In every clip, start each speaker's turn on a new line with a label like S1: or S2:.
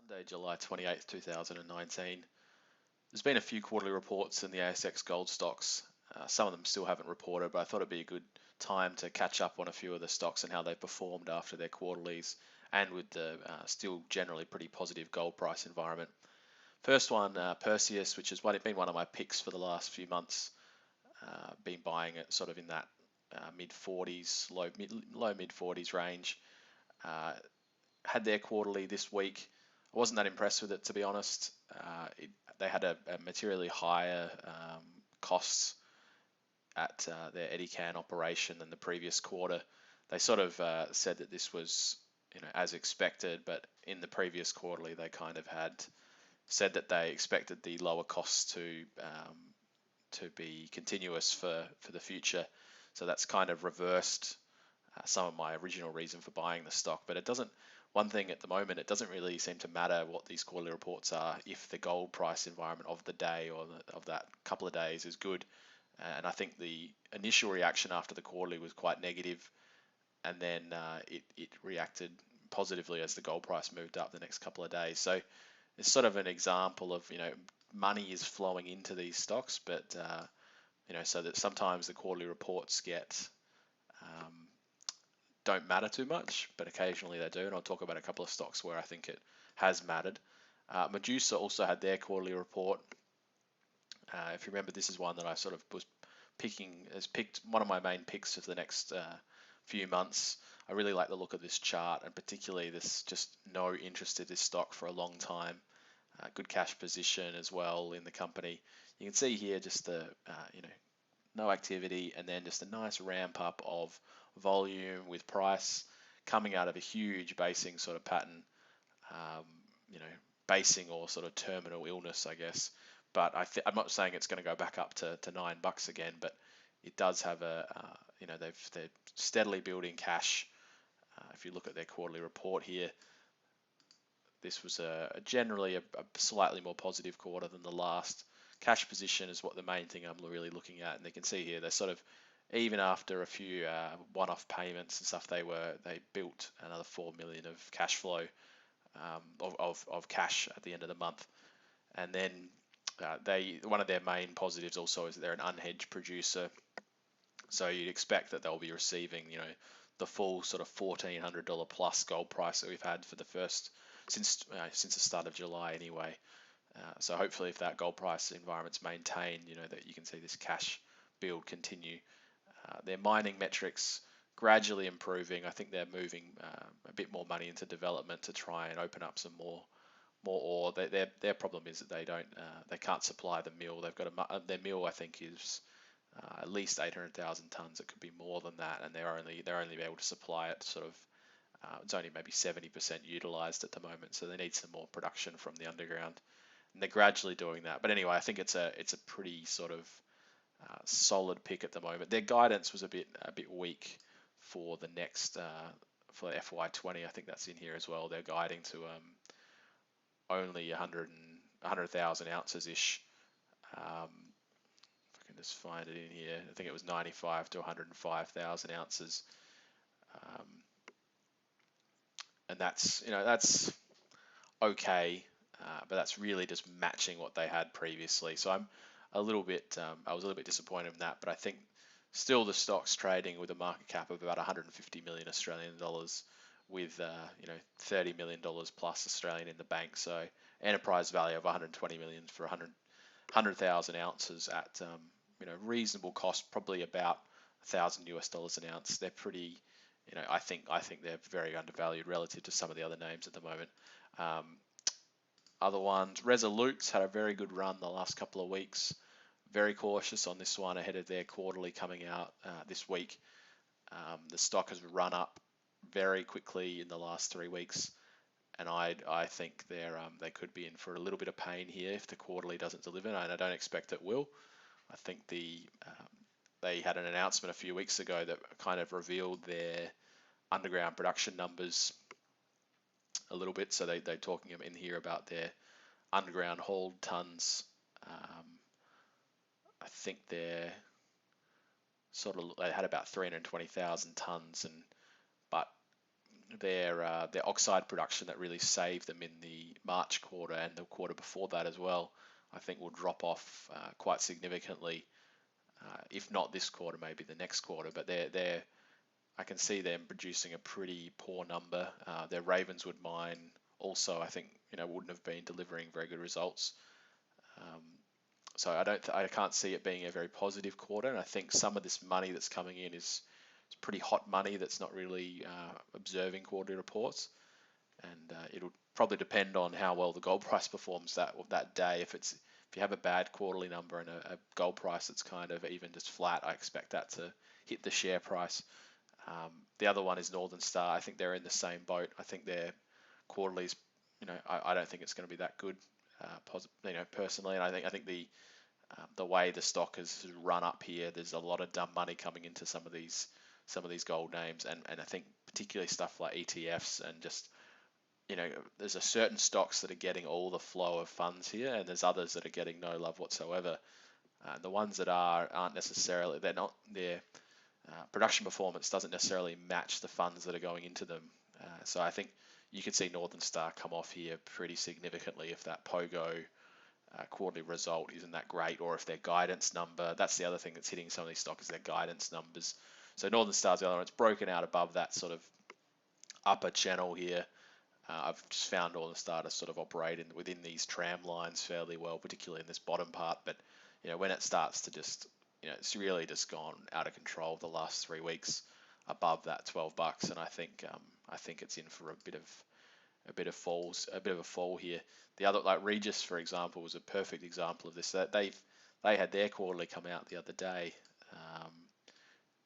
S1: Monday, July 28th, 2019. There's been a few quarterly reports in the ASX gold stocks. Some of them still haven't reported, but I thought it'd be a good time to catch up on a few of the stocks and how they performed after their quarterlies and with the still generally pretty positive gold price environment. First one, Perseus, which has been one of my picks for the last few months. Been buying it sort of in that mid 40s, low mid 40s range. Had their quarterly this week. I wasn't that impressed with it, to be honest. They had a materially higher costs at their Edikan operation than the previous quarter. They sort of said that this was, as expected, but in the previous quarterly they kind of had said that they expected the lower costs to be continuous for the future. So that's kind of reversed some of my original reason for buying the stock. But it doesn't. One thing at the moment, it doesn't really seem to matter what these quarterly reports are if the gold price environment of the day or of that couple of days is good. And I think the initial reaction after the quarterly was quite negative, and then it reacted positively as the gold price moved up the next couple of days. So it's sort of an example of, money is flowing into these stocks, but so that sometimes the quarterly reports don't matter too much, but occasionally they do. And I'll talk about a couple of stocks where I think it has mattered. Medusa also had their quarterly report. If you remember, this is one that I sort of was picked one of my main picks for the next few months. I really like the look of this chart, and particularly this just no interest in this stock for a long time. Good cash position as well in the company. You can see here just the no activity, and then just a nice ramp up of volume with price coming out of a huge basing sort of pattern, basing or sort of terminal illness, I guess. But I'm not saying it's going to go back up to $9 again, but it does have they're steadily building cash. If you look at their quarterly report here, this was generally a slightly more positive quarter than the last. Cash position is what the main thing I'm really looking at, and you can see here they're sort of, even after a few one-off payments and stuff, they built another 4 million of cash flow, of cash at the end of the month. And then one of their main positives also is that they're an unhedged producer, so you'd expect that they'll be receiving the full sort of $1,400 plus gold price that we've had for the first since the start of July anyway. So hopefully, if that gold price environment's maintained, that you can see this cash build continue. Their mining metrics gradually improving. I think they're moving a bit more money into development to try and open up some more ore. Their problem is that they can't supply the mill. They've got their mill, I think, is at least 800,000 tons. It could be more than that, and they're only able to supply it sort of. It's only maybe 70% utilized at the moment, so they need some more production from the underground. And they're gradually doing that. But anyway, I think it's a pretty sort of solid pick at the moment. Their guidance was a bit weak for the next for FY20. I think that's in here as well. They're guiding to only 100,000 ounces ish. If I can just find it in here, I think it was 95 to 105,000 ounces. And that's okay. But that's really just matching what they had previously. So I was a little bit disappointed in that, but I think still the stock's trading with a market cap of about 150 million Australian dollars, with 30 million dollars plus Australian in the bank. So enterprise value of 120 million for 100,000 ounces at reasonable cost, probably about $1,000 an ounce. They're pretty, I think they're very undervalued relative to some of the other names at the moment. Other ones, Resolute's had a very good run the last couple of weeks. Very cautious on this one ahead of their quarterly coming out this week. The stock has run up very quickly in the last 3 weeks, and I think they could be in for a little bit of pain here if the quarterly doesn't deliver, and I don't expect it will. I think they had an announcement a few weeks ago that kind of revealed their underground production numbers a little bit. So they're talking in here about their underground hauled tons. I think they had about 320,000 tons, but their oxide production that really saved them in the March quarter and the quarter before that as well, I think will drop off quite significantly. If not this quarter, maybe the next quarter. But they're I can see them producing a pretty poor number. Their Ravenswood mine also, I think, wouldn't have been delivering very good results. Um, so I can't see it being a very positive quarter. And I think some of this money that's coming in is pretty hot money that's not really observing quarterly reports. And it'll probably depend on how well the gold price performs that day. If you have a bad quarterly number and a gold price that's kind of even just flat, I expect that to hit the share price. The other one is Northern Star. I think they're in the same boat. I think their quarterlies, I don't think it's going to be that good, personally. And I think the way the stock has run up here, there's a lot of dumb money coming into some of these gold names, and I think particularly stuff like ETFs and just there's a certain stocks that are getting all the flow of funds here, and there's others that are getting no love whatsoever. The ones that aren't necessarily their production performance doesn't necessarily match the funds that are going into them. So I think you could see Northern Star come off here pretty significantly if that Pogo quarterly result isn't that great, or if their guidance number, that's the other thing that's hitting some of these stocks, is their guidance numbers. So Northern Star's the other one. It's broken out above that sort of upper channel here. I've just found Northern Star to sort of operate within these tram lines fairly well, particularly in this bottom part. But when it starts to just, it's really just gone out of control the last 3 weeks above that $12, and I think it's in for a bit of a fall here. The other, like Regis, for example, was a perfect example of this. That they had their quarterly come out the other day,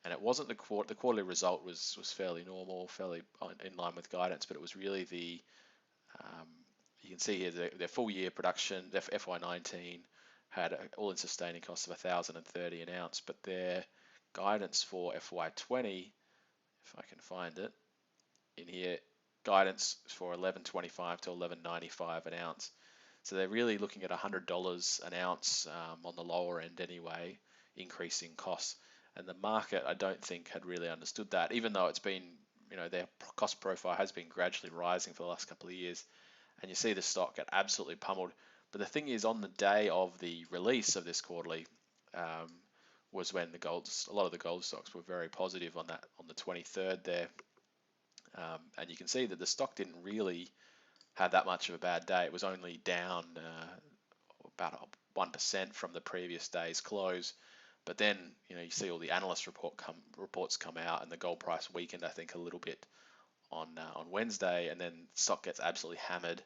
S1: and it wasn't the quarterly result was fairly normal, fairly in line with guidance, but it was really you can see here their full year production, their FY19 had an all-in sustaining cost of $1,030 an ounce, but their guidance for FY20, if I can find it in here, guidance for $11.25 to $11.95 an ounce. So they're really looking at $100 an ounce on the lower end anyway, increasing costs. And the market, I don't think, had really understood that, even though it's been, their cost profile has been gradually rising for the last couple of years. And you see the stock get absolutely pummeled. But the thing is, on the day of the release of this quarterly, was when a lot of the gold stocks were very positive on the 23rd there. And you can see that the stock didn't really have that much of a bad day. It was only down about 1% from the previous day's close. But then, you see all the analyst reports come out, and the gold price weakened, I think, a little bit on Wednesday, and then the stock gets absolutely hammered,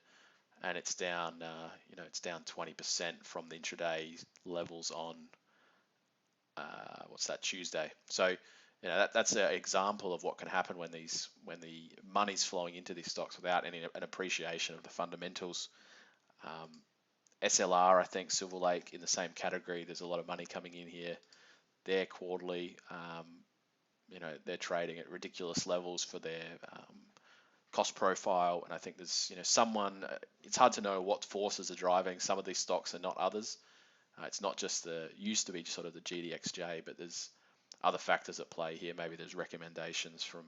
S1: and it's down, it's down 20% from the intraday levels on Tuesday. So, that's an example of what can happen when the money's flowing into these stocks without an appreciation of the fundamentals. SLR, I think, Silver Lake in the same category. There's a lot of money coming in here. Their quarterly, they're trading at ridiculous levels for their cost profile, and I think there's it's hard to know what forces are driving some of these stocks and not others. It's not just used to be sort of the GDXJ, but there's other factors at play here. Maybe there's recommendations from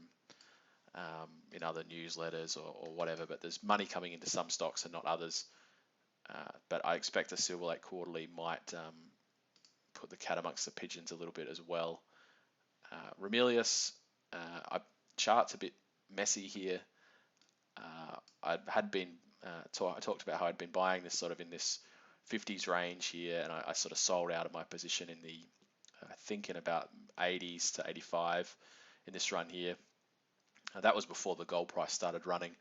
S1: in other newsletters or whatever, but there's money coming into some stocks and not others. But I expect the Silver Lake quarterly might put the cat amongst the pigeons a little bit as well. Ramelius, chart's a bit messy here. I talked about how I'd been buying this sort of in this 50s range here, and I sort of sold out of my position in the I think in about 80s to 85 in this run here. That was before the gold price started running,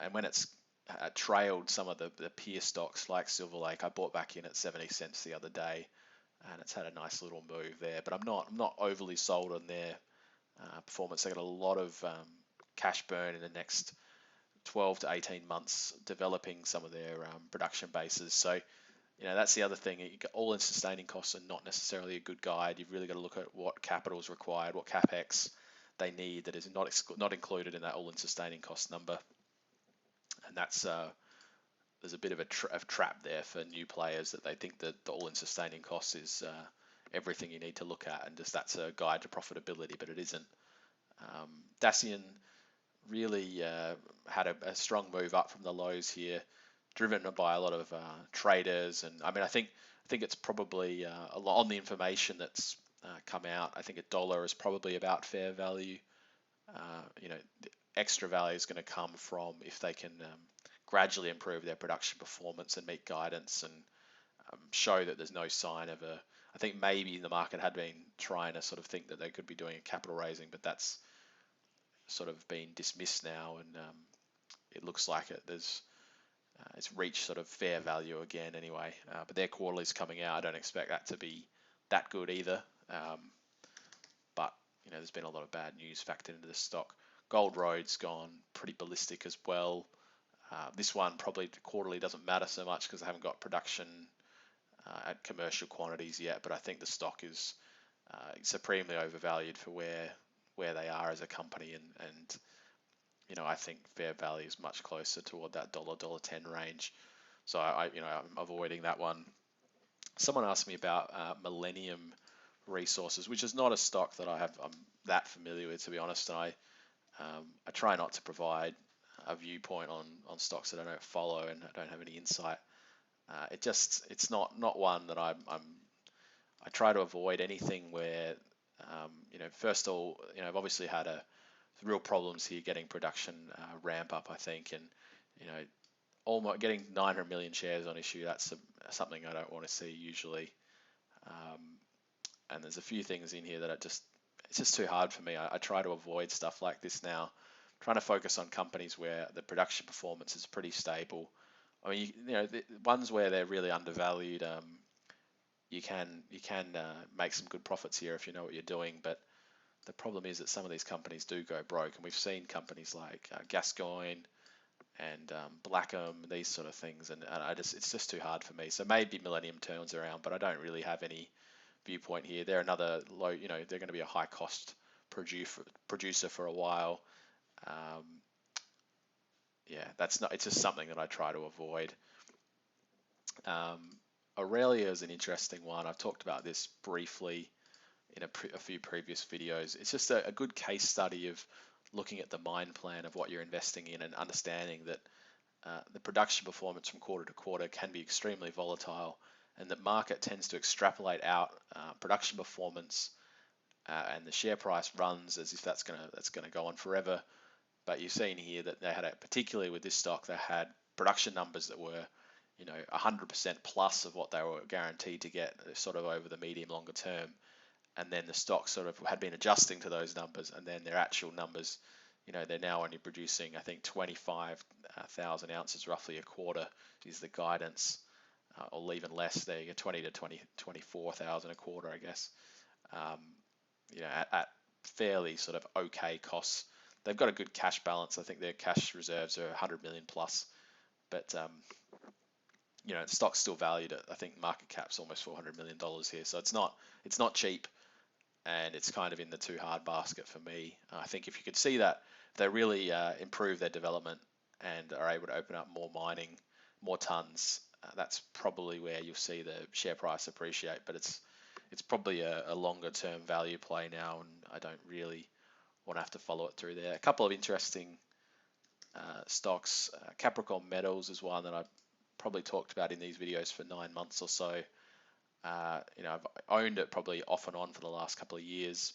S1: and when it's trailed some of the peer stocks like Silver Lake, I bought back in at 70 cents the other day, and it's had a nice little move there. But I'm not overly sold on their performance. They got a lot of cash burn in the next 12 to 18 months developing some of their production bases. So that's the other thing. All-in sustaining costs are not necessarily a good guide. You've really got to look at what capital is required, what capex they need that is not included in that all-in sustaining cost number. And that's there's a bit of a trap there for new players that they think that the all-in sustaining cost is everything you need to look at, and just that's a guide to profitability, but it isn't. Dacian really had a strong move up from the lows here, driven by a lot of traders. And I mean, I think it's probably a lot on the information that's come out. I think $1 is probably about fair value. The extra value is going to come from if they can gradually improve their production performance and meet guidance and show that there's no sign of a. I think maybe the market had been trying to sort of think that they could be doing a capital raising, but that's sort of been dismissed now, and it looks like it's reached sort of fair value again anyway. But their quarterly's coming out. I don't expect that to be that good either. But there's been a lot of bad news factored into the stock. Gold Road's gone pretty ballistic as well. This one probably quarterly doesn't matter so much because they haven't got production at commercial quantities yet. But I think the stock is supremely overvalued for where they are as a company, and I think fair value is much closer toward that $1.10 range. So I'm avoiding that one. Someone asked me about Millennium Resources, which is not a stock that I'm that familiar with, to be honest. And I try not to provide a viewpoint on stocks that I don't follow and I don't have any insight. It's not one that I try to avoid anything where first of all, I've obviously had real problems here getting production ramp up, I think, and almost getting 900 million shares on issue. That's something I don't want to see usually. And there's a few things in here that it's just too hard for me. I try to avoid stuff like this now. I'm trying to focus on companies where the production performance is pretty stable. I mean, the ones where they're really undervalued, you can make some good profits here if you know what you're doing. But the problem is that some of these companies do go broke, and we've seen companies like Gascoigne and Blackham, these sort of things, and it's just too hard for me. So maybe Millennium turns around, but I don't really have any viewpoint here. They're another low, they're going to be a high cost producer for a while. It's just something that I try to avoid. Aurelia is an interesting one. I've talked about this briefly in a few previous videos. It's just a good case study of looking at the mine plan of what you're investing in and understanding that the production performance from quarter to quarter can be extremely volatile, and that market tends to extrapolate out production performance, and the share price runs as if that's gonna go on forever. But you've seen here that they had particularly with this stock, they had production numbers that were 100% plus of what they were guaranteed to get sort of over the medium longer term. And then the stock sort of had been adjusting to those numbers, and then their actual numbers, they're now only producing, I think, 25,000 ounces roughly a quarter is the guidance, or even less. There you go, 20 to 24,000 a quarter, I guess. At fairly sort of okay costs. They've got a good cash balance. I think their cash reserves are 100 million plus, but the stock's still valued at, I think market cap's almost $400 million here, so it's not cheap, and it's kind of in the too hard basket for me. I think if you could see that they really improve their development and are able to open up more mining, more tons, that's probably where you'll see the share price appreciate. But it's probably a longer term value play now, and I don't really want to have to follow it through there. A couple of interesting stocks. Capricorn Metals is one that I've probably talked about in these videos for 9 months or so. I've owned it probably off and on for the last couple of years.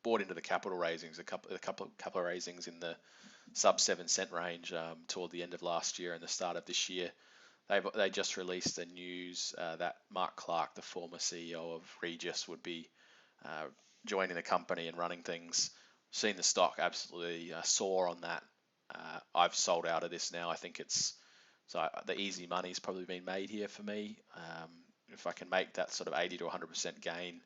S1: Bought into the capital raisings, a couple of raisings in the sub 7 cent range toward the end of last year and the start of this year. They just released the news that Mark Clark, the former CEO of Regis, would be joining the company and running things. Seen the stock absolutely soar on that. I've sold out of this now. I think the easy money's probably been made here for me. If I can make that sort of 80 to 100% gain,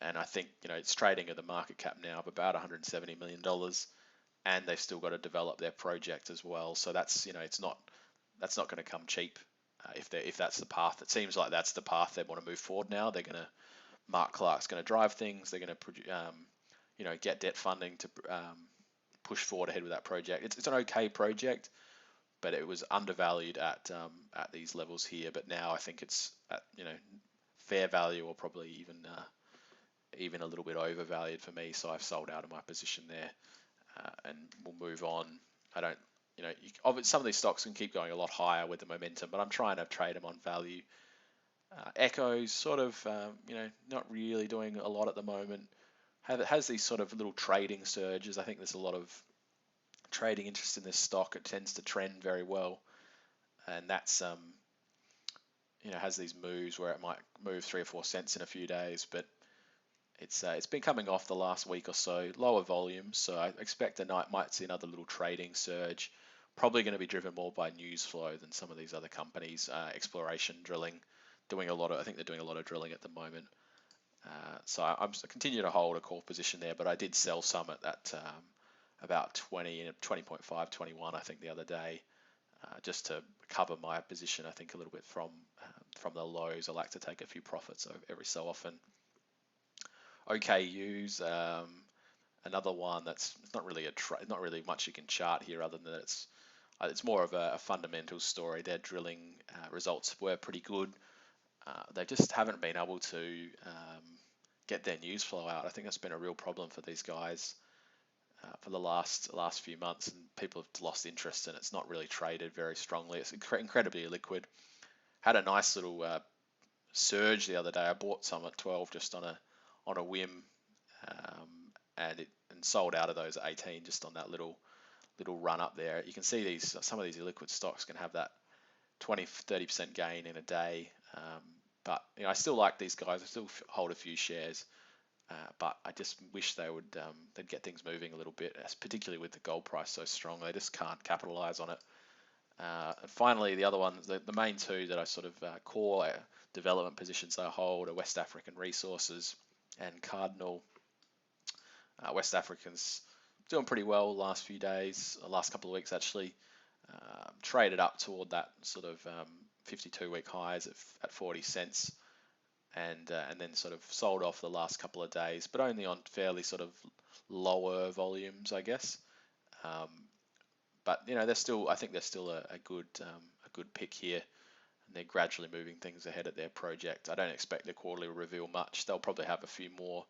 S1: and I think it's trading at the market cap now of about $170 million, and they've still got to develop their project as well. So that's it's not going to come cheap. If that's the path, it seems like that's the path they want to move forward now. Mark Clark's going to drive things. They're going to get debt funding to push forward ahead with that project. It's an okay project, but it was undervalued at these levels here. But now I think it's at fair value, or probably even even a little bit overvalued for me, so I've sold out of my position there, and we'll move on. I don't, some of these stocks can keep going a lot higher with the momentum, but I'm trying to trade them on value. Echo's sort of, not really doing a lot at the moment. Has these sort of little trading surges. I think there's a lot of trading interest in this stock. It tends to trend very well, and that's has these moves where it might move 3 or 4 cents in a few days, but it's been coming off the last week or so, lower volumes. So I expect might see another little trading surge. Probably going to be driven more by news flow than some of these other companies. Exploration, drilling, I think they're doing a lot of drilling at the moment. So I continue to hold a core position there, but I did sell some at that about 20.5, 21, I think the other day, just to cover my position. I think a little bit from the lows. I like to take a few profits every so often. OKU's another one that's not really not really much you can chart here, other than that it's more of a fundamental story. Their drilling results were pretty good. They just haven't been able to get their news flow out. I think that's been a real problem for these guys for the last few months, and people have lost interest, and it's not really traded very strongly. It's incredibly illiquid. Had a nice little surge the other day. I bought some at 12 just on a whim, and sold out of those at 18 just on that little run up there. You can see some of these illiquid stocks can have that 20-30% gain in a day. But I still like these guys. I still hold a few shares, but I just wish they'd get things moving a little bit, particularly with the gold price so strong. They just can't capitalize on it. And finally, the other ones, the main two that I sort of core development positions I hold are West African Resources and Cardinal. West African's doing pretty well the last few days, the last couple of weeks actually. Traded up toward that sort of 52-week highs at 40 cents, and then sort of sold off the last couple of days, but only on fairly sort of lower volumes, I guess. But I think they're still a good pick here, and they're gradually moving things ahead at their project. I don't expect the quarterly will reveal much. They'll probably have a few more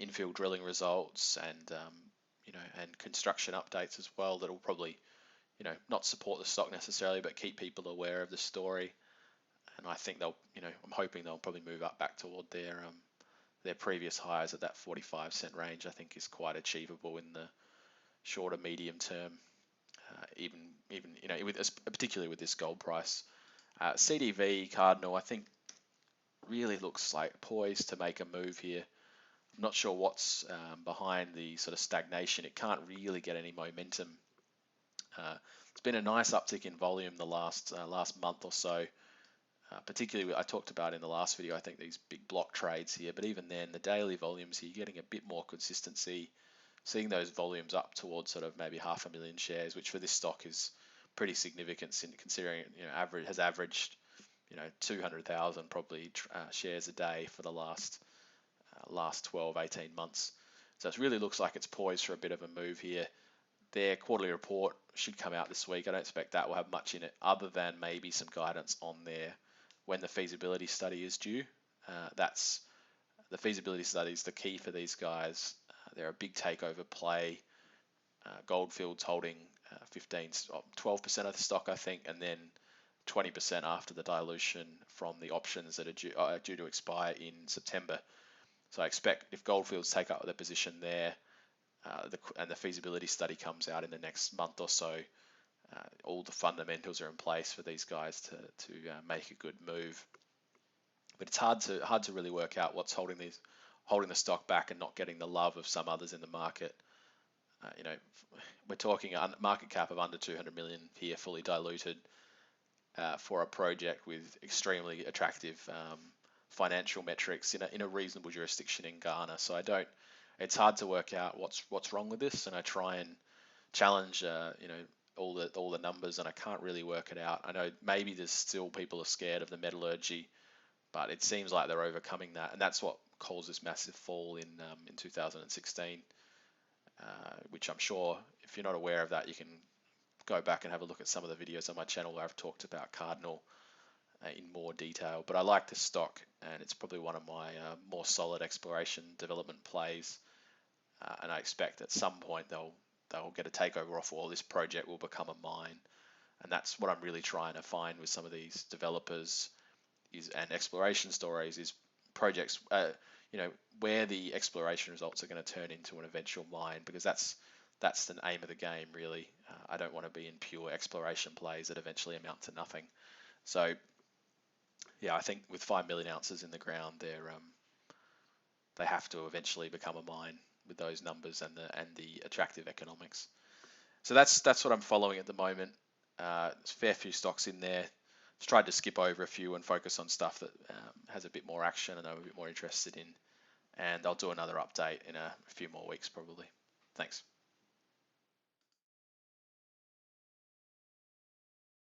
S1: infill drilling results and construction updates as well that will probably not support the stock necessarily, but keep people aware of the story. And I think I'm hoping they'll probably move up back toward their previous highs at that 45-cent range. I think is quite achievable in the shorter medium term, even particularly with this gold price. CDV Cardinal, I think, really looks like poised to make a move here. I'm not sure what's behind the sort of stagnation. It can't really get any momentum. It's been a nice uptick in volume the last month or so. Particularly, I talked about in the last video, I think these big block trades here, but even then, the daily volumes here, you're getting a bit more consistency, seeing those volumes up towards sort of maybe 500,000 shares, which for this stock is pretty significant, considering has averaged 200,000 probably shares a day for the last 12-18 months. So it really looks like it's poised for a bit of a move here. Their quarterly report should come out this week. I don't expect that will have much in it, other than maybe some guidance on when the feasibility study is due. That's the feasibility study is the key for these guys. They're a big takeover play. Goldfields holding 12% of the stock, I think, and then 20% after the dilution from the options that are due to expire in September. So I expect if Goldfields take up their position there, and the feasibility study comes out in the next month or so, all the fundamentals are in place for these guys to make a good move. But it's hard to really work out what's holding the stock back and not getting the love of some others in the market. We're talking a market cap of under 200 million here, fully diluted, for a project with extremely attractive financial metrics in a reasonable jurisdiction in Ghana. So it's hard to work out what's wrong with this, and I try and challenge all the numbers, and I can't really work it out. I know maybe there's still people are scared of the metallurgy, but it seems like they're overcoming that, and that's what caused this massive fall in 2016, which I'm sure if you're not aware of that, you can go back and have a look at some of the videos on my channel where I've talked about Cardinal. in more detail. But I like this stock, and it's probably one of my more solid exploration development plays. And I expect at some point they'll get a takeover offer, or this project will become a mine. And that's what I'm really trying to find with some of these developers and exploration stories is projects, where the exploration results are going to turn into an eventual mine, because that's the aim of the game, really. I don't want to be in pure exploration plays that eventually amount to nothing. So yeah, I think with 5 million ounces in the ground, they have to eventually become a mine with those numbers and the attractive economics. So that's what I'm following at the moment. There's a fair few stocks in there. Just tried to skip over a few and focus on stuff that has a bit more action and I'm a bit more interested in. And I'll do another update in a few more weeks probably. Thanks.